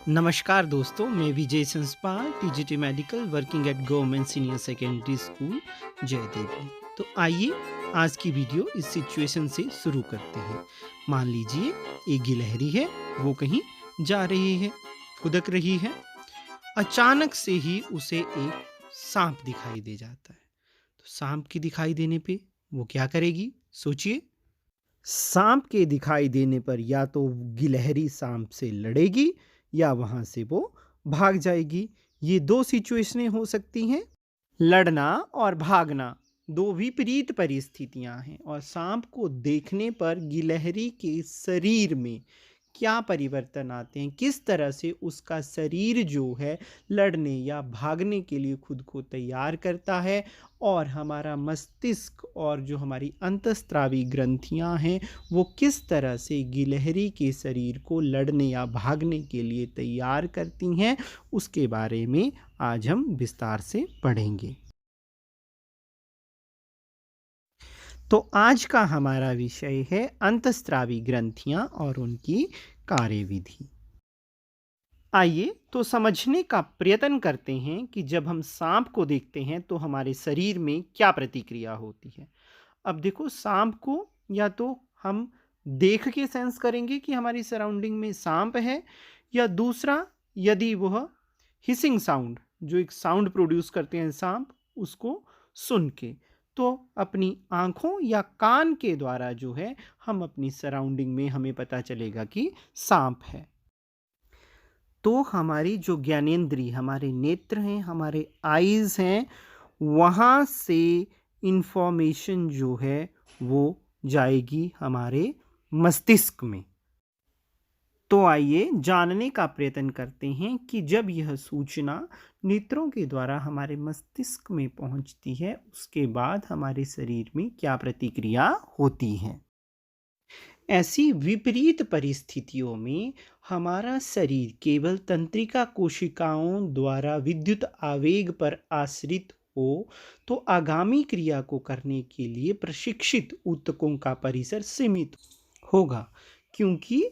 नमस्कार दोस्तों, मैं Vijay Sanspal, TGT medical, working at government senior secondary school Jaidevi. तो आइए आज की वीडियो इस सिचुएशन से शुरू करते हैं। मान लीजिए एक गिलहरी है, वो कहीं जा रही है, फुदक रही है। अचानक से ही उसे एक सांप दिखाई दे जाता है। तो सांप के दिखाई देने पे वो क्या करेगी, सोचिए। सांप के दिखाई देने पर या तो गिलहरी सांप से लड़ेगी या वहां से वो भाग जाएगी। ये दो सिचुएशनें हो सकती हैं। लड़ना और भागना दो विपरीत परिस्थितियां हैं और सांप को देखने पर गिलहरी के शरीर में क्या परिवर्तन आते हैं, किस तरह से उसका शरीर जो है लड़ने या भागने के लिए खुद को तैयार करता है, और हमारा मस्तिष्क और जो हमारी अंतःस्रावी ग्रंथियां हैं वो किस तरह से गिलहरी के शरीर को लड़ने या भागने के लिए तैयार करती हैं, उसके बारे में आज हम विस्तार से पढ़ेंगे। तो आज का हमारा विषय है अंतःस्रावी ग्रंथियां और उनकी कार्यविधि। आइए तो समझने का प्रयत्न करते हैं कि जब हम सांप को देखते हैं तो हमारे शरीर में क्या प्रतिक्रिया होती है। अब देखो, सांप को या तो हम देख के सेंस करेंगे कि हमारी सराउंडिंग में सांप है, या दूसरा, यदि वह हिसिंग साउंड, जो एक साउंड प्रोड्यूस करते हैं सांप, उसको सुन के, तो अपनी आंखों या कान के द्वारा जो है हम अपनी सराउंडिंग में हमें पता चलेगा कि सांप है। तो हमारी जो ज्ञानेंद्री, हमारे नेत्र हैं, हमारे आईज हैं, वहाँ से इंफॉर्मेशन जो है वो जाएगी हमारे मस्तिष्क में। तो आइए जानने का प्रयत्न करते हैं कि जब यह सूचना नेत्रों के द्वारा हमारे मस्तिष्क में पहुंचती है, उसके बाद हमारे शरीर में क्या प्रतिक्रिया होती है। ऐसी विपरीत परिस्थितियों में हमारा शरीर केवल तंत्रिका कोशिकाओं द्वारा विद्युत आवेग पर आश्रित हो तो आगामी क्रिया को करने के लिए प्रशिक्षित ऊतकों का परिसर सीमित होगा, क्योंकि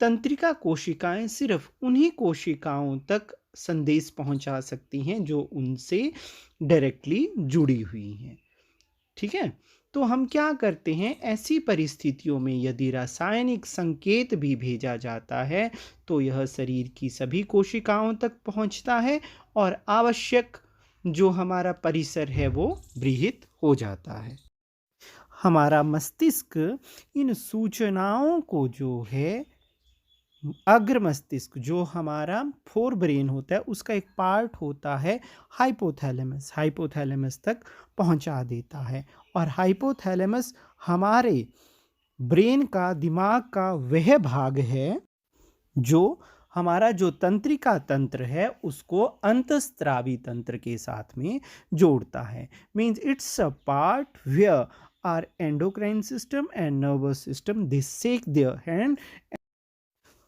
तंत्रिका कोशिकाएं सिर्फ उन्हीं कोशिकाओं तक संदेश पहुंचा सकती हैं जो उनसे डायरेक्टली जुड़ी हुई हैं। ठीक है, तो हम क्या करते हैं, ऐसी परिस्थितियों में यदि रासायनिक संकेत भी भेजा जाता है तो यह शरीर की सभी कोशिकाओं तक पहुंचता है और आवश्यक जो हमारा परिसर है वो विहित हो जाता है। हमारा मस्तिष्क इन सूचनाओं को जो है अग्र मस्तिष्क, जो हमारा फोर ब्रेन होता है, उसका एक पार्ट होता है हाइपोथैलेमस तक पहुंचा देता है। और हाइपोथैलेमस हमारे ब्रेन का, दिमाग का वह भाग है जो हमारा जो तंत्रिका तंत्र है उसको अंतःस्रावी तंत्र के साथ में जोड़ता है। Means it's a part where are endocrine system and nervous system they shake their hand.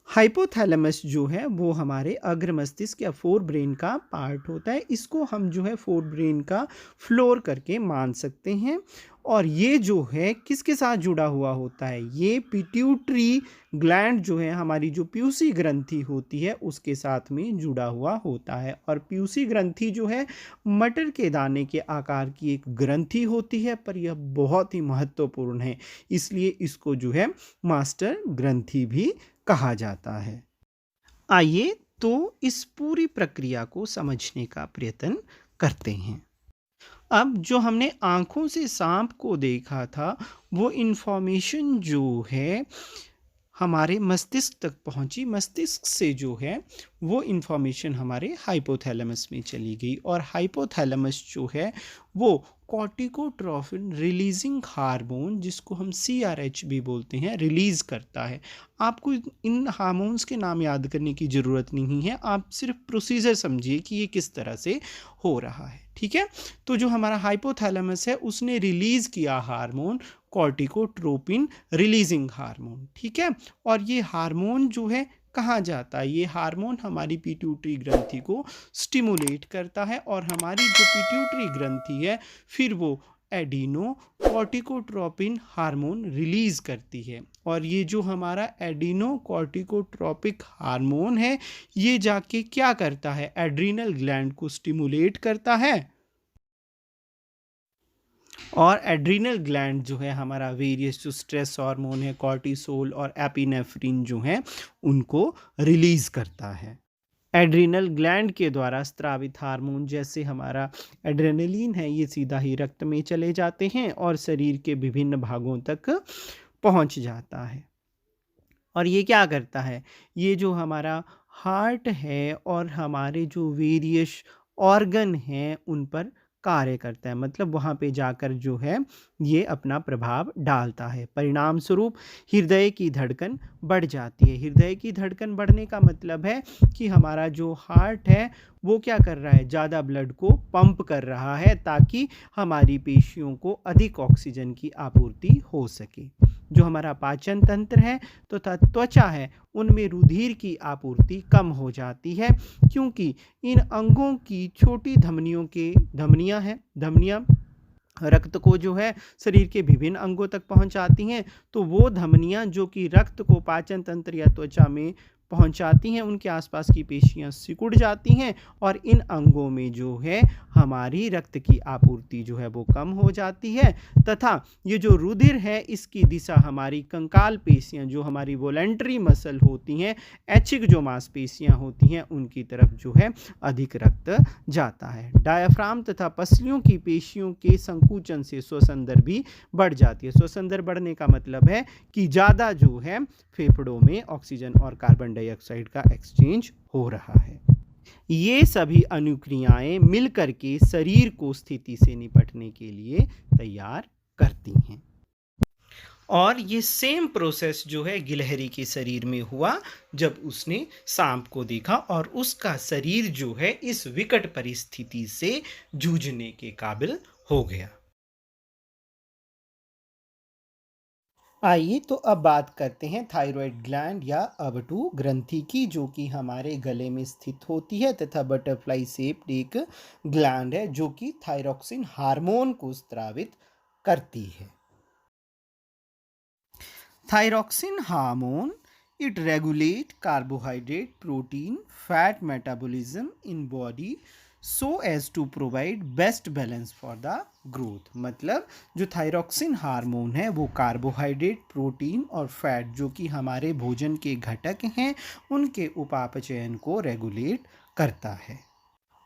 Hypothalamus जो है वो हमारे अग्र मस्तिष्क या फोर ब्रेन का पार्ट होता है। इसको हम जो है फोर ब्रेन का फ्लोर करके मान सकते हैं। और ये जो है किसके साथ जुड़ा हुआ होता है, ये पिट्यूटरी ग्लैंड जो है, हमारी जो पीयूसी ग्रंथि होती है उसके साथ में जुड़ा हुआ होता है। और पीयूसी ग्रंथि जो है मटर के दाने के आकार की एक ग्रंथि होती है, पर यह बहुत ही महत्वपूर्ण है, इसलिए इसको जो है मास्टर ग्रंथि भी कहा जाता है। आइए तो इस पूरी प्रक्रिया को समझने का प्रयत्न करते हैं। अब जो हमने आंखों से सांप को देखा था वो इंफॉर्मेशन जो है हमारे मस्तिष्क तक पहुंची, मस्तिष्क से जो है वो इंफॉर्मेशन हमारे हाइपोथैलेमस में चली गई, और हाइपोथैलेमस जो है वो कॉर्टिकोट्रोफिन रिलीजिंग हार्मोन, जिसको हम CRH भी बोलते हैं, रिलीज करता है। आपको इन हार्मोन्स के नाम याद करने की ज़रूरत नहीं है, आप सिर्फ प्रोसीजर समझिए कि ये किस तरह से हो रहा है। ठीक है, तो जो हमारा हाइपोथैलेमस है उसने रिलीज किया हार्मोन कॉर्टिकोट्रोपिन रिलीजिंग हार्मोन। ठीक है, और ये हार्मोन जो है कहाँ जाता है, ये हार्मोन हमारी पिट्यूटरी ग्रंथि को स्टिमुलेट करता है, और हमारी जो पिट्यूटरी ग्रंथि है फिर वो एडिनो कॉर्टिकोट्रोपिन हार्मोन रिलीज करती है, और ये जो हमारा एडिनोकॉर्टिकोट्रोपिक हार्मोन है, ये जाके क्या करता है, एड्रिनल ग्लैंड को स्टिमुलेट करता है, और एड्रिनल ग्लैंड जो है हमारा वेरियस जो स्ट्रेस हार्मोन है, कॉर्टिसोल और एपिनेफ्रिन जो है, उनको रिलीज करता है। एड्रिनल ग्लैंड के द्वारा स्रावित हार्मोन जैसे हमारा एड्रेनलिन है, ये सीधा ही रक्त में चले जाते हैं और शरीर के विभिन्न भागों तक पहुंच जाता है। और ये क्या करता है, ये जो हमारा हार्ट है और हमारे जो वेरियस ऑर्गन हैं उन पर कार्य करता है, मतलब वहाँ पे जाकर जो है ये अपना प्रभाव डालता है। परिणाम स्वरूप हृदय की धड़कन बढ़ जाती है। हृदय की धड़कन बढ़ने का मतलब है कि हमारा जो हार्ट है वो क्या कर रहा है, ज़्यादा ब्लड को पंप कर रहा है ताकि हमारी पेशियों को अधिक ऑक्सीजन की आपूर्ति हो सके। जो हमारा पाचन तंत्र है तो त्वचा है, उनमें रुधिर की आपूर्ति कम हो जाती है, क्योंकि इन अंगों की छोटी धमनियां रक्त को जो है शरीर के विभिन्न अंगों तक पहुंचाती हैं। तो वो धमनियां जो कि रक्त को पाचन तंत्र या त्वचा में पहुंचाती हैं, उनके आसपास की पेशियां सिकुड़ जाती हैं और इन अंगों में जो है हमारी रक्त की आपूर्ति जो है वो कम हो जाती है, तथा ये जो रुधिर है इसकी दिशा हमारी कंकाल पेशियां जो हमारी वॉलेंटरी मसल होती हैं, ऐच्छिक जो मांसपेशियां होती हैं, उनकी तरफ जो है अधिक रक्त जाता है। डायाफ्राम तथा पसलियों की पेशियों के संकुचन से श्वसन दर भी बढ़ जाती है। श्वसन दर बढ़ने का मतलब है कि ज़्यादा जो है फेफड़ों में ऑक्सीजन और कार्बन डाइऑक्साइड का एक्सचेंज हो रहा है। ये सभी अनुक्रियाएं मिलकर के शरीर को स्थिति से निपटने के लिए तैयार करती हैं। और ये सेम प्रोसेस जो है गिलहरी के शरीर में हुआ जब उसने सांप को देखा और उसका शरीर जो है इस विकट परिस्थिति से जूझने के काबिल हो गया। आइए तो अब बात करते हैं थायराइड ग्लैंड या अवटु ग्रंथि की, जो कि हमारे गले में स्थित होती है तथा बटरफ्लाई शेप्ड एक ग्लैंड है जो कि थायरोक्सिन हार्मोन को स्रावित करती है। Thyroxine hormone it regulate carbohydrate, protein, fat metabolism in body so as to provide best balance for the growth। मतलब जो थायरोक्सिन हार्मोन है वो कार्बोहाइड्रेट, प्रोटीन और फैट जो कि हमारे भोजन के घटक हैं उनके उपापचयन को रेगुलेट करता है।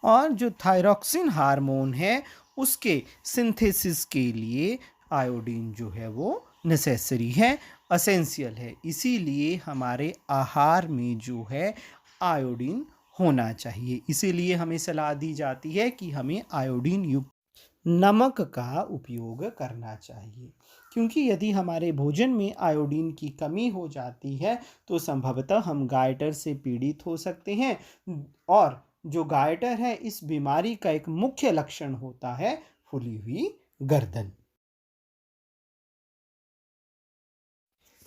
और जो थायरोक्सिन हार्मोन है उसके सिंथेसिस के लिए आयोडीन जो है वो नेसेसरी है, असेंशियल है। इसीलिए हमारे आहार में जो है आयोडीन होना चाहिए। इसीलिए हमें सलाह दी जाती है कि हमें आयोडीन युक्त नमक का उपयोग करना चाहिए, क्योंकि यदि हमारे भोजन में आयोडीन की कमी हो जाती है तो संभवतः हम गायटर से पीड़ित हो सकते हैं। और जो गायटर है इस बीमारी का एक मुख्य लक्षण होता है फूली हुई गर्दन।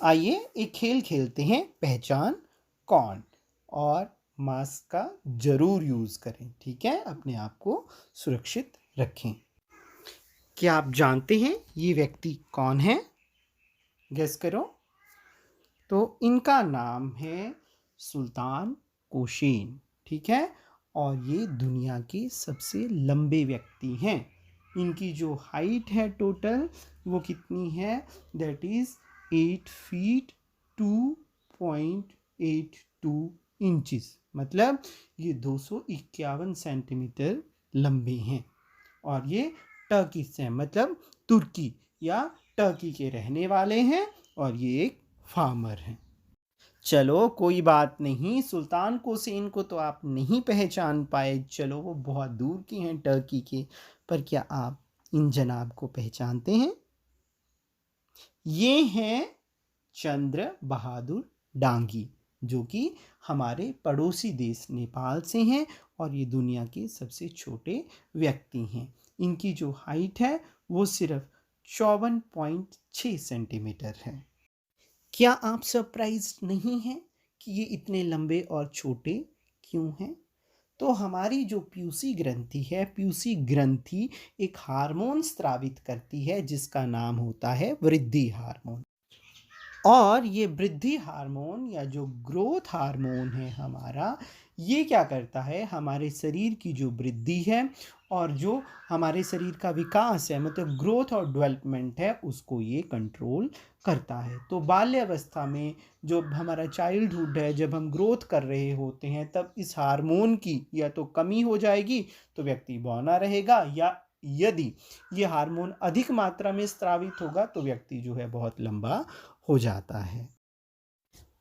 आइए एक खेल खेलते हैं, पहचान कौन, और मास्क का जरूर यूज करें, ठीक है, अपने आप को सुरक्षित रखें। क्या आप जानते हैं ये व्यक्ति कौन है? गेस करो। तो इनका नाम है सुल्तान कोशेन, ठीक है, और ये दुनिया के सबसे लंबे व्यक्ति हैं। इनकी जो हाइट है टोटल वो कितनी है, दैट इज 8 फीट 2.82 इंचेस, मतलब ये 251 सेंटीमीटर लंबे हैं। और ये टर्की से, मतलब तुर्की या टर्की के रहने वाले हैं, और ये एक फार्मर हैं। चलो कोई बात नहीं, सुल्तान कोसेन को तो आप नहीं पहचान पाए, चलो वो बहुत दूर के हैं टर्की के, पर क्या आप इन जनाब को पहचानते हैं? ये हैं चंद्र बहादुर डांगी, जो कि हमारे पड़ोसी देश नेपाल से हैं और ये दुनिया के सबसे छोटे व्यक्ति हैं। इनकी जो हाइट है वो सिर्फ 54.6 सेंटीमीटर है। क्या आप सरप्राइज नहीं हैं कि ये इतने लंबे और छोटे क्यों हैं? तो हमारी जो प्यूसी ग्रंथि है, प्यूसी ग्रंथि एक हार्मोन स्रावित करती है जिसका नाम होता है वृद्धि हार्मोन। और ये वृद्धि हार्मोन या जो ग्रोथ हार्मोन है हमारा, ये क्या करता है, हमारे शरीर की जो वृद्धि है और जो हमारे शरीर का विकास है, मतलब ग्रोथ और डेवलपमेंट है, उसको ये कंट्रोल करता है। तो बाल्यावस्था में जो हमारा चाइल्डहुड है, जब हम ग्रोथ कर रहे होते हैं, तब इस हार्मोन की या तो कमी हो जाएगी तो व्यक्ति बौना रहेगा, या यदि ये हार्मोन अधिक मात्रा में स्रावित होगा तो व्यक्ति जो है बहुत लंबा हो जाता है।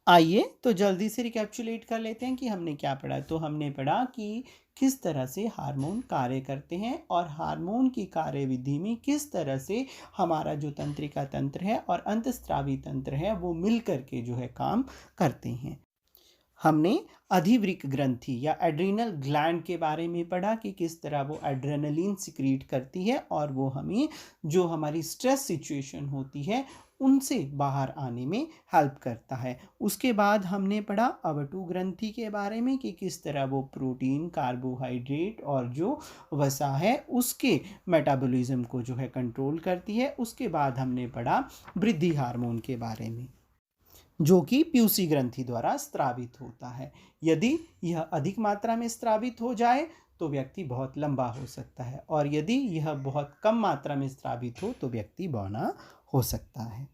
आइए तो जल्दी से रिकैप्चुलेट कर लेते हैं कि हमने क्या पढ़ा। तो हमने पढ़ा कि किस तरह से हार्मोन कार्य करते हैं और हार्मोन की कार्यविधि में किस तरह से हमारा जो तंत्रिका तंत्र है और अंतःस्रावी तंत्र है वो मिल करके जो है काम करते हैं। हमने अधिवृक्क ग्रंथि या एड्रिनल ग्लैंड के बारे में पढ़ा कि किस तरह वो एड्रेनलिन सिक्रीट करती है और वो हमें जो हमारी स्ट्रेस सिचुएशन होती है उनसे बाहर आने में हेल्प करता है। उसके बाद हमने पढ़ा अवटु ग्रंथि के बारे में कि किस तरह वो प्रोटीन, कार्बोहाइड्रेट और जो वसा है उसके मेटाबॉलिज्म को जो है कंट्रोल करती है। उसके बाद हमने पढ़ा वृद्धि हार्मोन के बारे में, जो कि प्यूसी ग्रंथि द्वारा स्रावित होता है। यदि यह अधिक मात्रा में स्रावित हो जाए तो व्यक्ति बहुत लंबा हो सकता है, और यदि यह बहुत कम मात्रा में स्रावित हो तो व्यक्ति बौना हो सकता है।